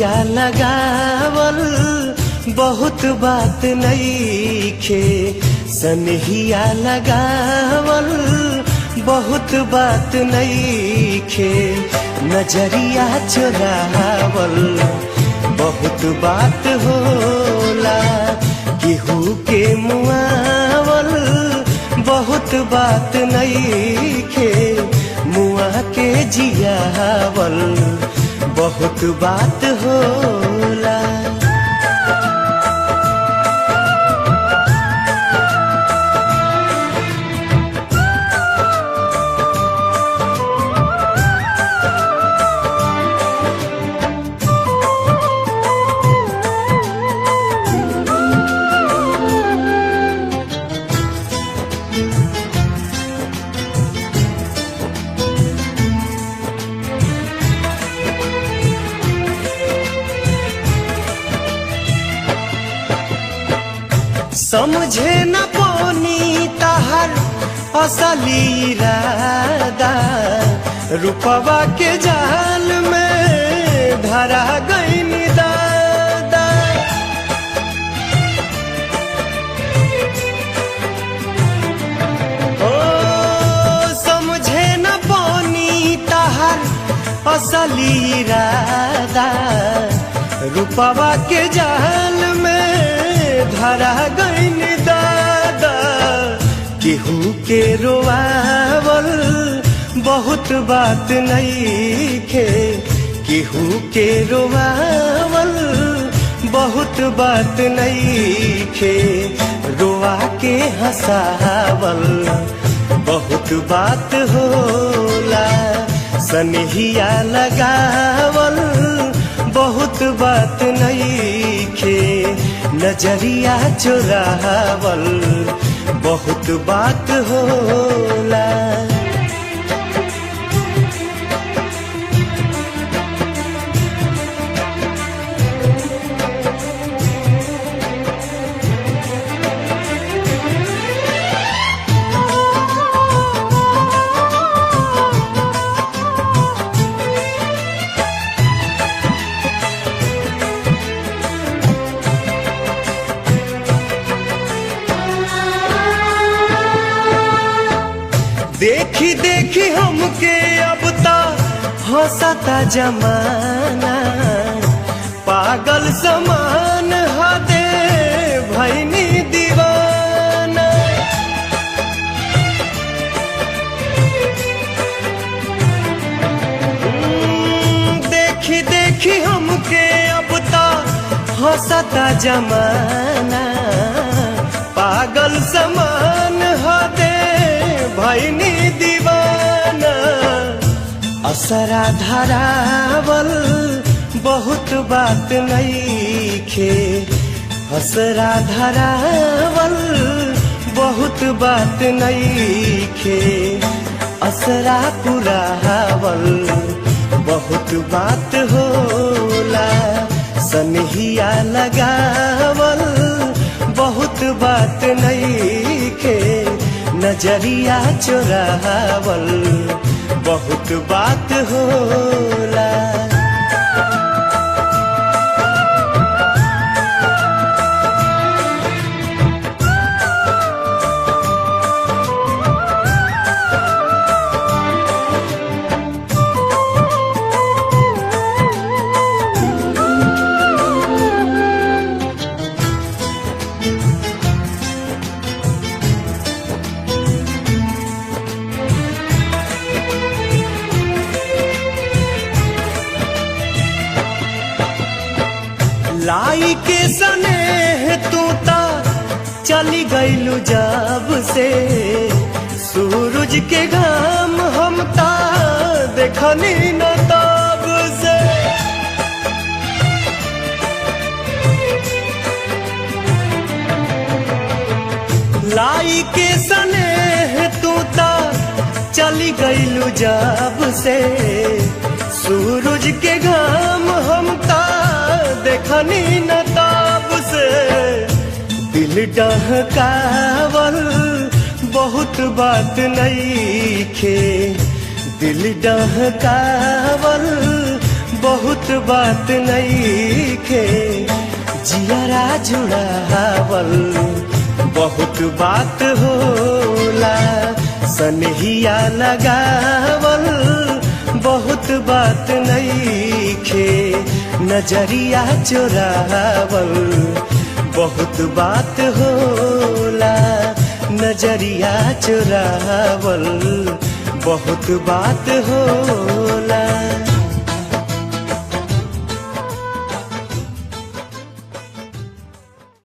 नजरिया लगावल बहुत बात नईखे, सनहिया लगावल बहुत बात नईखे, नजरिया चुरावल बहुत बात होला, केहू के मुआवल बहुत बात नईखे, मुआ के जियावल बहुत बात होला। समझे न पानी तहर असली इरादा, रुपवा के जाल में धरा गई दादा। ओ समझे न पानी तहर असली इरादा, रुपवा के जाल में धरा गईन दादा, केहू के रोआवल बहुत बात नईखे, केहू के रोआवल बहुत बात नईखे, रोआ के हंसावल बहुत बात होला, सनहिया लगावल बहुत बात नईखे, नजरिया चुरावल बहुत बात होला। देखी देखी हमके अब ता हंसता जमाना, पागल समान हदे भैनी दीवाना। देखी देखी हमके अब ता हंसता जमाना, पागल समान हदे भैनी दीवाना। असरा धरावल बहुत बात नईखे, असरा धरावल बहुत बात नईखे, असरा पुरावल बहुत बात होला, सनहिया लगावल बहुत बात नईखे, नजरिया चुरावल बहुत बात होला। लाई के सनेह तू ता चली गईलू जब से, सूरज के घाम हम ता देखनी न तब से। लाई के सनेह तू ता चली गईलू जब से, सूरज के घाम हम ता देखनी न तब से। दिल डहकावल बहुत बात नईखे, दिल डहकावल बहुत बात नईखे जियरा जुड़ावल बहुत बात होला सनहिया लगावल बहुत बात नईखे नजरिया चुरावल बहुत बात होला नजरिया चुरावल बहुत बात होला।